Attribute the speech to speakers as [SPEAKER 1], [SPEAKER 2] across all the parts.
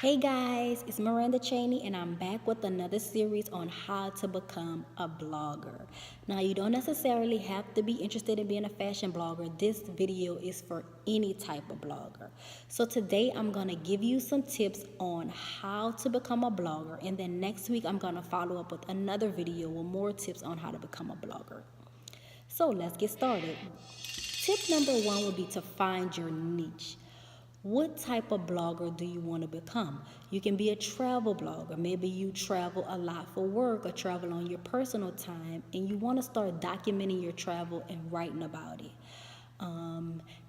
[SPEAKER 1] Hey guys, it's Miranda Cheney, and I'm back with another series on how to become a blogger. Now, you don't necessarily have to be interested in being a fashion blogger. This video is for any type of blogger. So, today I'm going to give you some tips on how to become a blogger, and then next week I'm going to follow up with another video with more tips on how to become a blogger. So, let's get started. Tip number one would be to find your niche. What type of blogger do you want to become? You can be a travel blogger. Maybe you travel a lot for work or travel on your personal time, and you want to start documenting your travel and writing about it.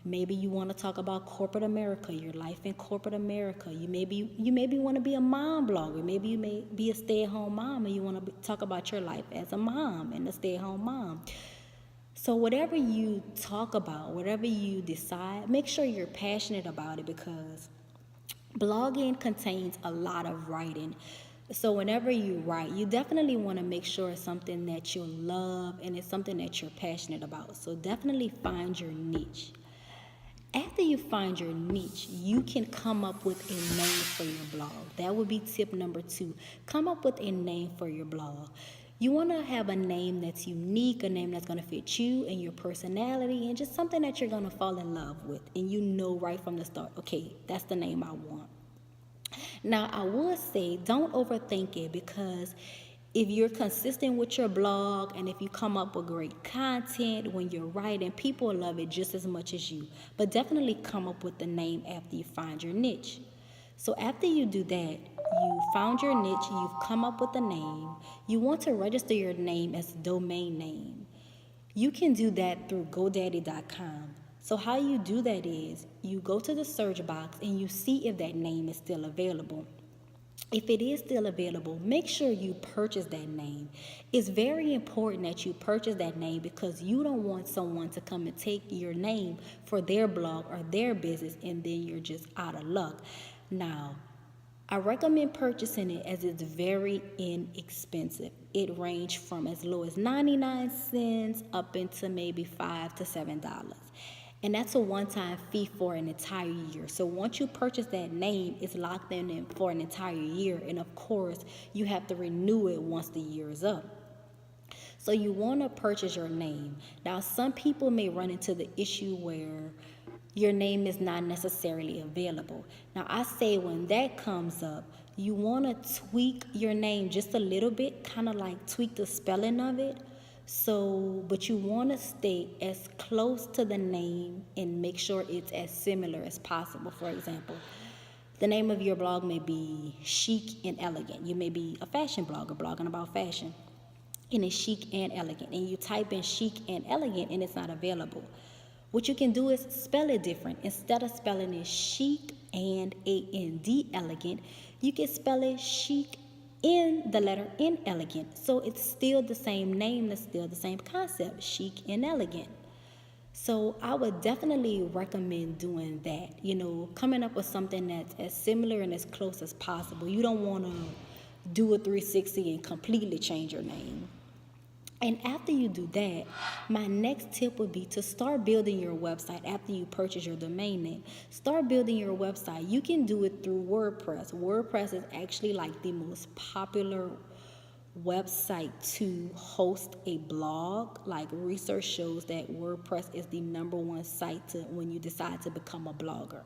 [SPEAKER 1] Maybe you want to talk about corporate America, your life in corporate America. You maybe want to be a mom blogger. Maybe you may be a stay-at-home mom and you want to talk about your life as a mom and a stay-at-home mom. So whatever you talk about, whatever you decide, make sure you're passionate about it, because blogging contains a lot of writing. So whenever you write, you definitely want to make sure it's something that you love and it's something that you're passionate about. So definitely find your niche. After you find your niche, you can come up with a name for your blog. That would be tip number two. Come up with a name for your blog. You want to have a name that's unique, a name that's going to fit you and your personality, and just something that you're going to fall in love with. And you know right from the start, okay, that's the name I want. Now, I would say don't overthink it, because if you're consistent with your blog and if you come up with great content when you're writing, people love it just as much as you. But definitely come up with the name after you find your niche. So after you do that, you found your niche, you've come up with a name, you want to register your name as a domain name. You can do that through GoDaddy.com. So how you do that is you go to the search box and you see if that name is still available. If it is still available, make sure you purchase that name. It's very important that you purchase that name, because you don't want someone to come and take your name for their blog or their business and then you're just out of luck. Now, I recommend purchasing it as it's very inexpensive. It ranges from as low as 99 cents up into maybe $5 to $7. And that's a one-time fee for an entire year. So once you purchase that name, it's locked in for an entire year. And of course, you have to renew it once the year is up. So you want to purchase your name. Now, some people may run into the issue where your name is not necessarily available. Now, I say when that comes up, you want to tweak your name just a little bit, kind of like tweak the spelling of it. But you want to stay as close to the name and make sure it's as similar as possible. For example, the name of your blog may be Chic and Elegant. You may be a fashion blogger blogging about fashion, and it's Chic and Elegant. And you type in Chic and Elegant and it's not available. What you can do is spell it different. Instead of spelling it chic and A-N-D, elegant, you can spell it chic in the letter N, elegant. So it's still the same name, it's still the same concept, chic and elegant. So I would definitely recommend doing that, coming up with something that's as similar and as close as possible. You don't want to do a 360 and completely change your name. And after you do that, my next tip would be to start building your website after you purchase your domain name. Start building your website. You can do it through WordPress. WordPress is actually like the most popular website to host a blog. Like, research shows that WordPress is the number one site when you decide to become a blogger.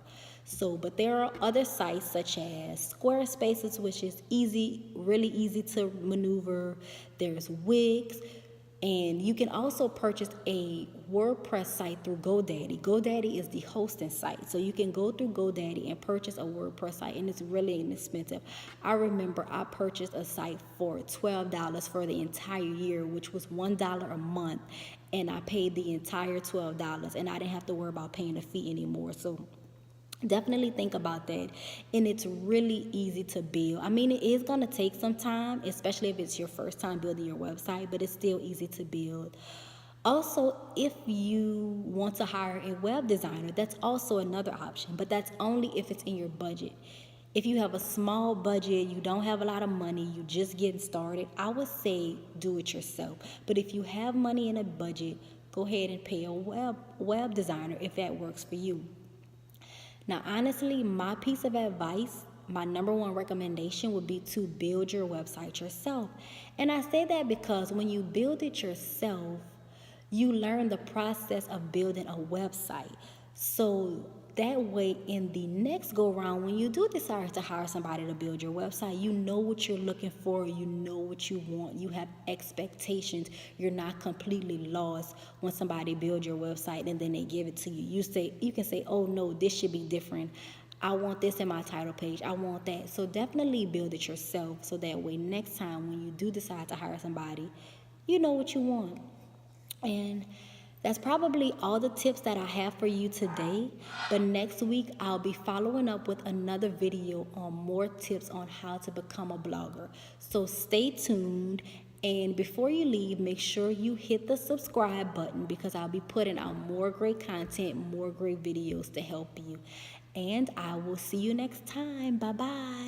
[SPEAKER 1] But there are other sites such as Squarespace, which is really easy to maneuver. There's Wix. And you can also purchase a WordPress site through GoDaddy. GoDaddy is the hosting site. So you can go through GoDaddy and purchase a WordPress site, and it's really inexpensive. I remember I purchased a site for $12 for the entire year, which was $1 a month. And I paid the entire $12, and I didn't have to worry about paying a fee anymore. So definitely think about that. And it's really easy to build. I mean, it is going to take some time, especially if it's your first time building your website, but it's still easy to build. Also, if you want to hire a web designer, that's also another option, but that's only if it's in your budget. If you have a small budget, you don't have a lot of money, you just getting started, I would say do it yourself. But if you have money in a budget, go ahead and pay a web designer if that works for you. Now, honestly, my piece of advice, my number one recommendation would be to build your website yourself. And I say that because when you build it yourself, you learn the process of building a website. So that way, in the next go round, when you do decide to hire somebody to build your website, you know what you're looking for, you know what you want, you have expectations. You're not completely lost when somebody builds your website and then they give it to you. You can say, oh no, this should be different. I want this in my title page. I want that. So definitely build it yourself, so that way next time when you do decide to hire somebody, you know what you want. And that's probably all the tips that I have for you today. But next week, I'll be following up with another video on more tips on how to become a blogger. So stay tuned. And before you leave, make sure you hit the subscribe button, because I'll be putting out more great content, more great videos to help you. And I will see you next time. Bye-bye.